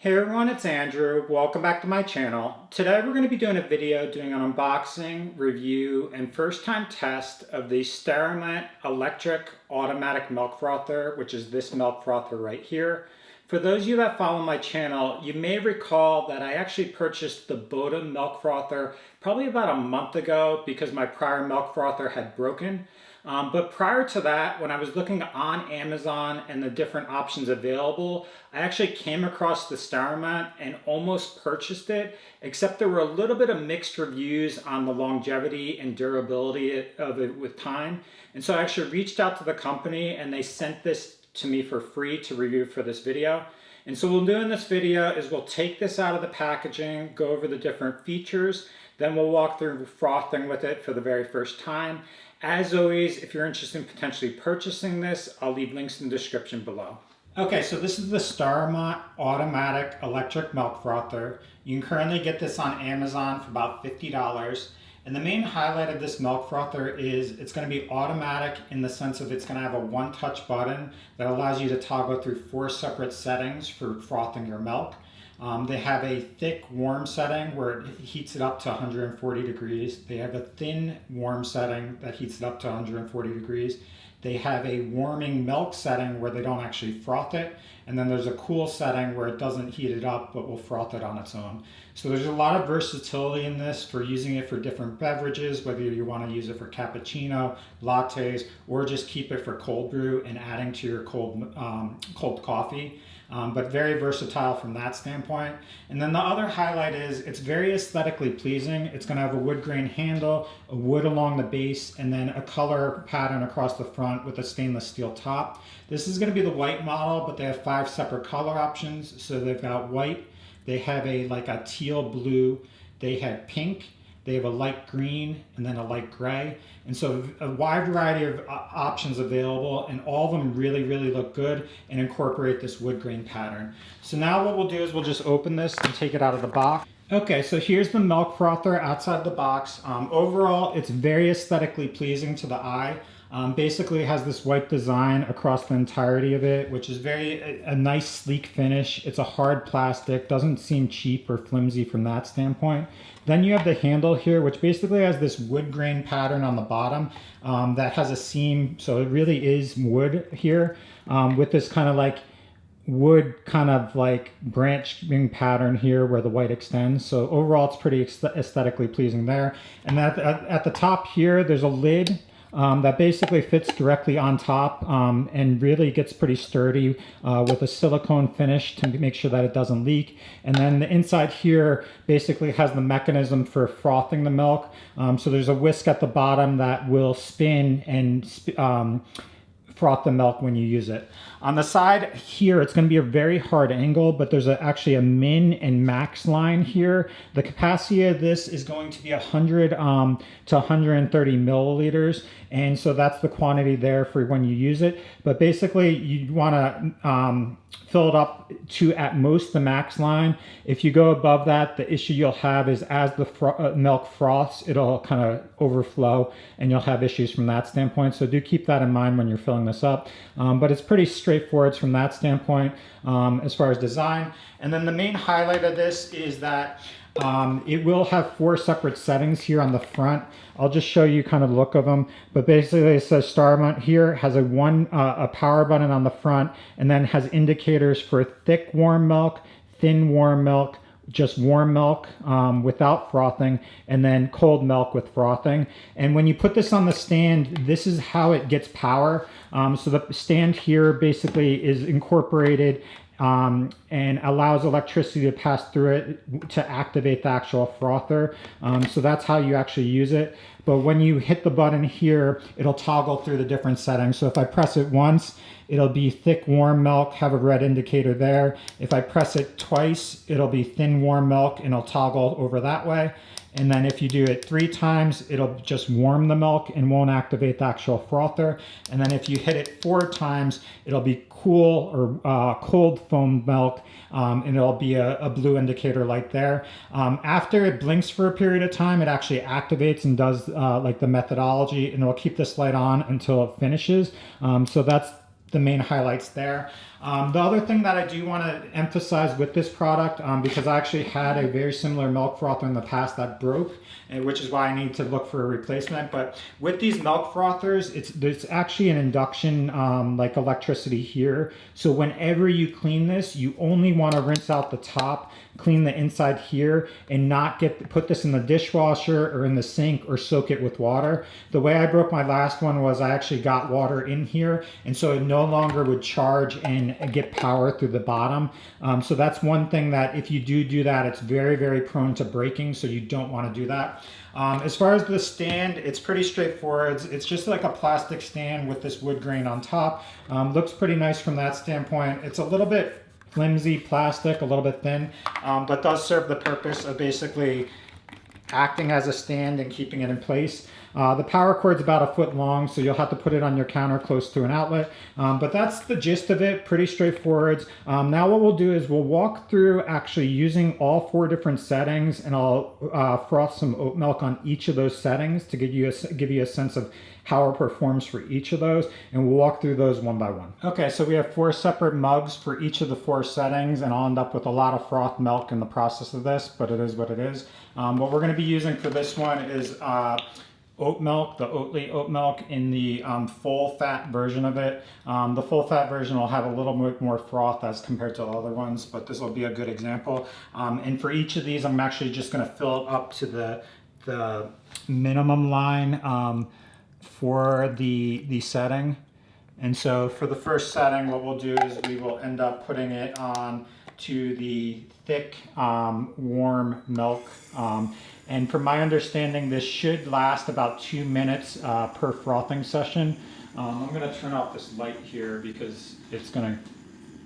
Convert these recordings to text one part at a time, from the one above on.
Hey everyone, it's Andrew. Welcome back to my channel. Today we're going to be doing a video doing an unboxing, review, and first time test of the Starument Electric Automatic Milk Frother, which is this milk frother right here. For those of you that follow my channel, you may recall that I actually purchased the Boda milk frother probably about a month ago because my prior milk frother had broken. But prior to that, when I was looking on Amazon and the different options available, I actually came across the Starument and almost purchased it, except there were a little bit of mixed reviews on the longevity and durability of it with time. And so I actually reached out to the company and they sent this to me for free to review for this video. And so what we'll do in this video is we'll take this out of the packaging, go over the different features, then we'll walk through frothing with it for the very first time. As always, if you're interested in potentially purchasing this, I'll leave links in the description below. Okay, so this is the Starument Automatic Electric Milk Frother. You can currently get this on Amazon for about $50. And the main highlight of this milk frother is it's going to be automatic in the sense of it's going to have a one-touch button that allows you to toggle through 4 separate settings for frothing your milk. They have a thick warm setting where it heats it up to 140 degrees. They have a thin warm setting that heats it up to 140 degrees. They have a warming milk setting where they don't actually froth it. And then there's a cool setting where it doesn't heat it up but will froth it on its own. So there's a lot of versatility in this for using it for different beverages, whether you want to use it for cappuccino, lattes, or just keep it for cold brew and adding to your cold coffee. But very versatile from that standpoint. And then the other highlight is it's very aesthetically pleasing. It's going to have a wood grain handle, a wood along the base, and then a color pattern across the front with a stainless steel top. This is going to be the white model, but they have 5 separate color options. So they've got white, they have like a teal blue, they have pink, they have a light green, and then a light gray. And so a wide variety of options available, and all of them really, really look good and incorporate this wood grain pattern. So now what we'll do is we'll just open this and take it out of the box. Okay, so here's the milk frother outside the box. Overall, it's very aesthetically pleasing to the eye. Basically it has this white design across the entirety of it, which is a nice sleek finish. It's a hard plastic, doesn't seem cheap or flimsy from that standpoint. Then you have the handle here, which basically has this wood grain pattern on the bottom that has a seam, so it really is wood here with this kind of like wood kind of like branching pattern here where the white extends. So overall it's pretty aesthetically pleasing there. And at the top here there's a lid that basically fits directly on top and really gets pretty sturdy with a silicone finish to make sure that it doesn't leak. And then the inside here basically has the mechanism for frothing the milk. So there's a whisk at the bottom that will spin and froth the milk when you use it. On the side here, it's going to be a very hard angle, but there's actually a min and max line here. The capacity of this is going to be 100 to 130 milliliters, and so that's the quantity there for when you use it. But basically, you want to fill it up to at most the max line. If you go above that, the issue you'll have is as the milk froths, it'll kind of overflow and you'll have issues from that standpoint. So do keep that in mind when you're filling this up. But it's pretty straightforward from that standpoint as far as design. And then the main highlight of this is that it will have 4 separate settings here on the front. I'll just show you kind of the look of them. But basically it says Starument here, has a power button on the front, and then has indicators for thick warm milk, thin warm milk, just warm milk without frothing, and then cold milk with frothing. And when you put this on the stand, this is how it gets power. So the stand here basically is incorporated and allows electricity to pass through it to activate the actual frother. So that's how you actually use it. But when you hit the button here, it'll toggle through the different settings. So if I press it once, it'll be thick warm milk, have a red indicator there. If I press it twice, it'll be thin warm milk and it'll toggle over that way. And then if you do it 3 times, it'll just warm the milk and won't activate the actual frother. And then if you hit it 4 times, it'll be cool or cold foam milk, and it'll be a blue indicator light there. After it blinks for a period of time, it actually activates and does like the methodology, and it'll keep this light on until it finishes. So that's the main highlights there. The other thing that I do want to emphasize with this product, because I actually had a very similar milk frother in the past that broke, which is why I need to look for a replacement. But with these milk frothers, there's actually an induction like electricity here. So whenever you clean this, you only want to rinse out the top, clean the inside here, and not put this in the dishwasher or in the sink or soak it with water. The way I broke my last one was I actually got water in here, and so it no longer would charge and get power through the bottom. So that's one thing that if you do that, it's very, very prone to breaking, so you don't want to do that. As far as the stand, it's pretty straightforward. It's just like a plastic stand with this wood grain on top. Looks pretty nice from that standpoint. It's a little bit flimsy plastic, a little bit thin, but does serve the purpose of basically acting as a stand and keeping it in place. The power cord's about 1 foot long, so you'll have to put it on your counter close to an outlet. But that's the gist of it, pretty straightforward. Now what we'll do is we'll walk through actually using all 4 different settings, and I'll froth some oat milk on each of those settings to give you a sense of how it performs for each of those, and we'll walk through those one by one. Okay, so we have 4 separate mugs for each of the 4 settings, and I'll end up with a lot of froth milk in the process of this, but it is what it is. What we're going to be using for this one is oat milk, the Oatly oat milk in the full fat version of it. The full fat version will have a little bit more froth as compared to the other ones, but this will be a good example. And for each of these, I'm actually just going to fill it up to the minimum line for the setting. And so for the first setting, what we'll do is we will end up putting it on to the thick warm milk. And from my understanding, this should last about 2 minutes per frothing session. I'm going to turn off this light here because it's going to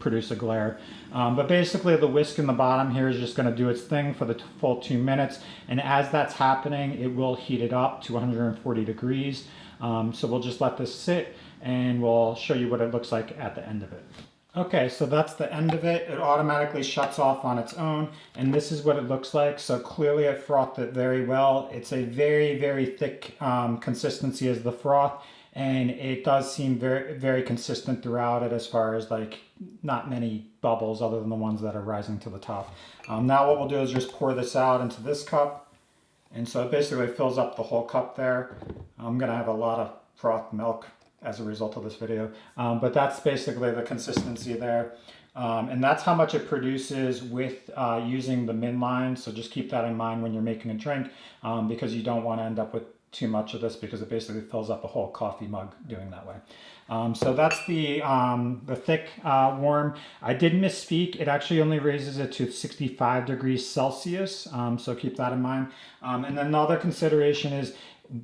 produce a glare. But basically the whisk in the bottom here is just going to do its thing for the full 2 minutes. And as that's happening, it will heat it up to 140 degrees. So we'll just let this sit and we'll show you what it looks like at the end of it. Okay, so that's the end of it. It automatically shuts off on its own, and this is what it looks like. So clearly I frothed it very well. It's a very, very thick consistency as the froth, and it does seem very, very consistent throughout it as far as like not many bubbles other than the ones that are rising to the top. Now what we'll do is just pour this out into this cup, and so it basically fills up the whole cup there. I'm gonna have a lot of froth milk as a result of this video, but that's basically the consistency there, and that's how much it produces with using the min line. So just keep that in mind when you're making a drink, because you don't want to end up with too much of this because it basically fills up a whole coffee mug doing that way. So that's the thick warm. I did misspeak. It actually only raises it to 65 degrees Celsius, so keep that in mind. And then the other consideration is,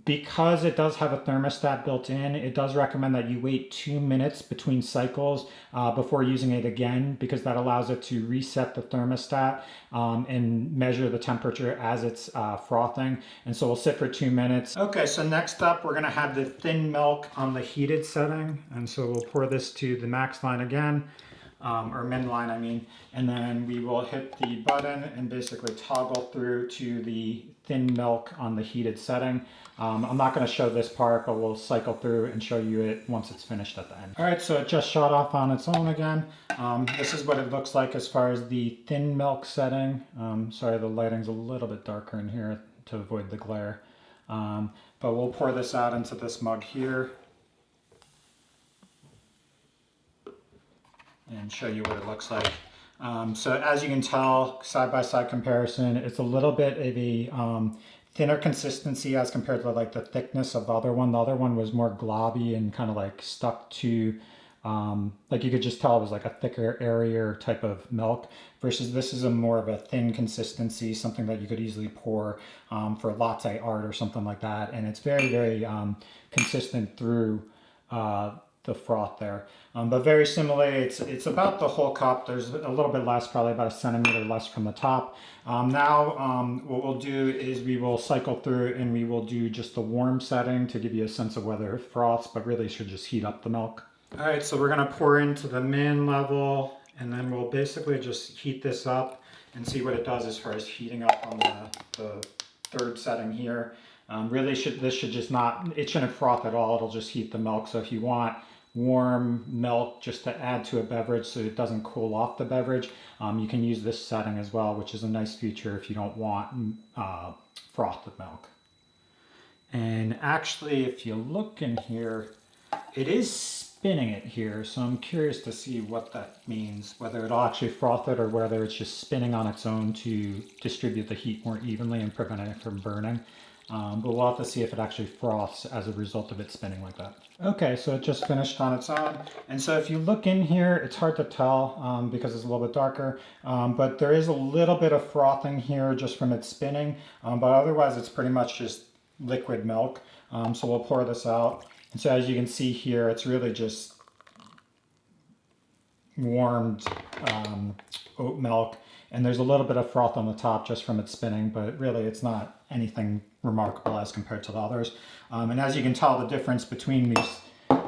because it does have a thermostat built in, it does recommend that you wait 2 minutes between cycles before using it again, because that allows it to reset the thermostat and measure the temperature as it's frothing. And so we'll sit for 2 minutes. Okay, so next up we're gonna have the thin milk on the heated setting. And so we'll pour this to the max line again, or min line I mean, and then we will hit the button and basically toggle through to the thin milk on the heated setting. I'm not going to show this part, but we'll cycle through and show you it once it's finished at the end. All right, so it just shut off on its own again. This is what it looks like as far as the thin milk setting. Sorry, the lighting's a little bit darker in here to avoid the glare. But we'll pour this out into this mug here and show you what it looks like. So as you can tell, side-by-side comparison, it's a little bit of a thinner consistency as compared to like the thickness of the other one. The other one was more globby and kind of like stuck to, like you could just tell it was like a thicker, airier type of milk, versus this is a more of a thin consistency, something that you could easily pour for latte art or something like that. And it's very, very consistent through the froth there. But very similarly, it's about the whole cup. There's a little bit less, probably about 1 centimeter less from the top. Now what we'll do is we will cycle through and we will do just the warm setting to give you a sense of whether it froths, but really should just heat up the milk. All right, so we're gonna pour into the min level, and then we'll basically just heat this up and see what it does as far as heating up on the third setting here. Really this should just not, it shouldn't froth at all. It'll just heat the milk. So if you want warm milk just to add to a beverage so it doesn't cool off the beverage, you can use this setting as well, which is a nice feature if you don't want frothed milk. And actually, if you look in here, it is spinning it here, so I'm curious to see what that means, whether it'll actually froth it or whether it's just spinning on its own to distribute the heat more evenly and prevent it from burning. But we'll have to see if it actually froths as a result of it spinning like that. Okay, so it just finished on its own. And so if you look in here, it's hard to tell because it's a little bit darker, but there is a little bit of frothing here just from it spinning, but otherwise it's pretty much just liquid milk. So we'll pour this out. And so as you can see here, it's really just warmed oat milk. And there's a little bit of froth on the top just from it spinning, but really it's not anything remarkable as compared to the others. And as you can tell, the difference between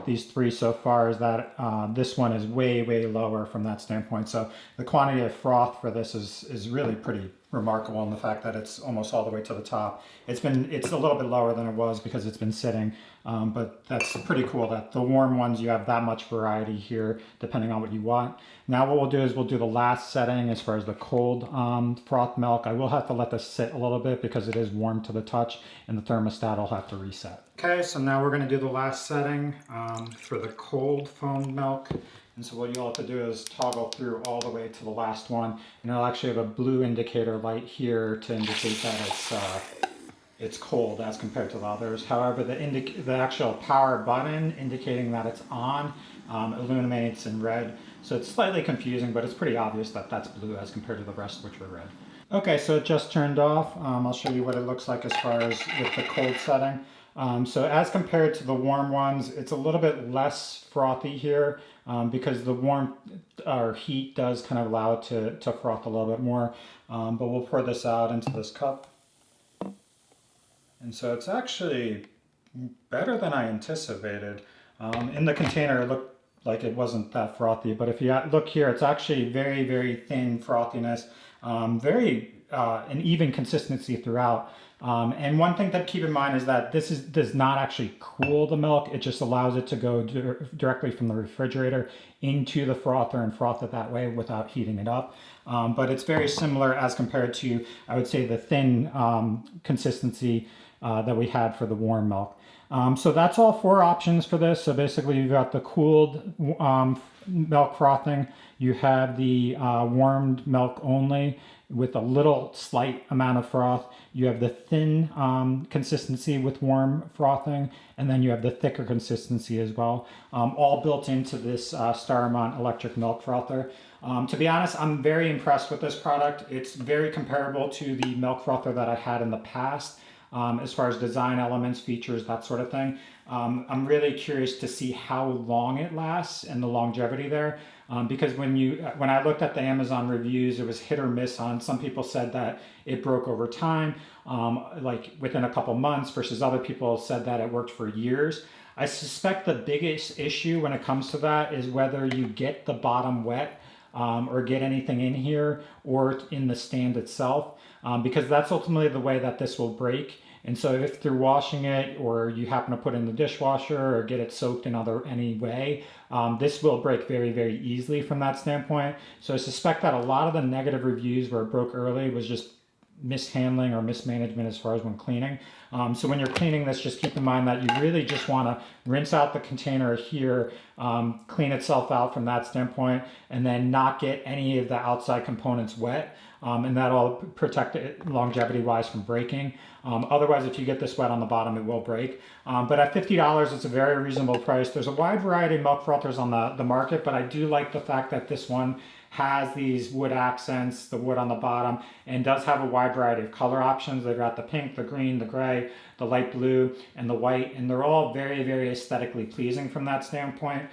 these three so far is that this one is way lower from that standpoint. So the quantity of froth for this is really pretty remarkable in the fact that it's almost all the way to the top. It's a little bit lower than it was because it's been sitting, but that's pretty cool that the warm ones, you have that much variety here depending on what you want. Now what we'll do is we'll do the last setting as far as the cold froth milk. I will have to let this sit a little bit because it is warm to the touch and the thermostat will have to reset. Okay, so now we're going to do the last setting for the cold foamed milk. And so what you'll have to do is toggle through all the way to the last one, and it'll actually have a blue indicator light here to indicate that it's cold as compared to the others. However, the actual power button indicating that it's on illuminates in red. So it's slightly confusing, but it's pretty obvious that that's blue as compared to the rest, which were red. Okay, so it just turned off. I'll show you what it looks like as far as with the cold setting. So as compared to the warm ones, it's a little bit less frothy here because the warm heat does kind of allow it to froth a little bit more. But we'll pour this out into this cup. And so it's actually better than I anticipated. In the container, it looked like it wasn't that frothy, but if you look here, it's actually very thin frothiness, an even consistency throughout. And one thing to keep in mind is that this does not actually cool the milk. It just allows it to go directly from the refrigerator into the frother and froth it that way without heating it up. But it's very similar as compared to, I would say, the thin consistency that we had for the warm milk. So that's all four options for this. So basically you've got the cooled milk frothing, you have the warmed milk only with a little slight amount of froth, you have the thin consistency with warm frothing, and then you have the thicker consistency as well, all built into this Starument Electric Milk Frother. To be honest, I'm very impressed with this product. It's very comparable to the milk frother that I had in the past. As far as design elements, features, that sort of thing. I'm really curious to see how long it lasts and the longevity there. Because when I looked at the Amazon reviews, it was hit or miss on. Some people said that it broke over time, like within a couple months, versus other people said that it worked for years. I suspect the biggest issue when it comes to that is whether you get the bottom wet or get anything in here or in the stand itself, because that's ultimately the way that this will break. And so if through washing it or you happen to put it in the dishwasher or get it soaked in any way, this will break very easily from that standpoint. So I suspect that a lot of the negative reviews where it broke early was just mishandling or mismanagement as far as when cleaning. So when you're cleaning this, just keep in mind that you really just want to rinse out the container here, clean itself out from that standpoint, and then not get any of the outside components wet. And that'll protect it longevity-wise from breaking. Otherwise, if you get this wet on the bottom, it will break. But at $50, it's a very reasonable price. There's a wide variety of milk frothers on the market, but I do like the fact that this one has these wood accents, the wood on the bottom, and does have a wide variety of color options. They've got the pink, the green, the gray, the light blue, and the white, and they're all very aesthetically pleasing from that standpoint.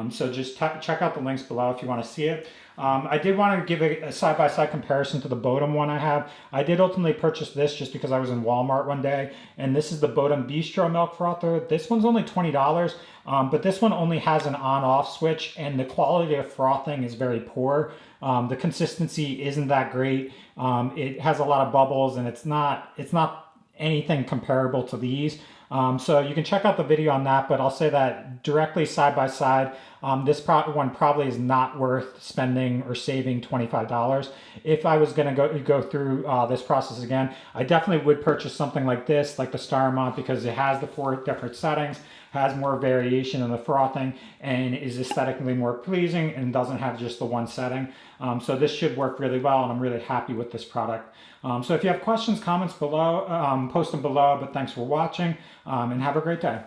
So just check out the links below if you want to see it. I did want to give a side-by-side comparison to the Bodum one I have. I did ultimately purchase this just because I was in Walmart one day, and this is the Bodum Bistro Milk Frother. This one's only $20, but this one only has an on-off switch, and the quality of frothing is very poor. The consistency isn't that great. It has a lot of bubbles, and it's not anything comparable to these. So you can check out the video on that, but I'll say that directly side by side, this one probably is not worth spending or saving $25. If I was going to go through this process again, I definitely would purchase something like this, like the Starument, because it has the 4 different settings, has more variation in the frothing, and is aesthetically more pleasing and doesn't have just the one setting. So this should work really well, and I'm really happy with this product. So if you have questions, comments below, post them below, but thanks for watching, and have a great day.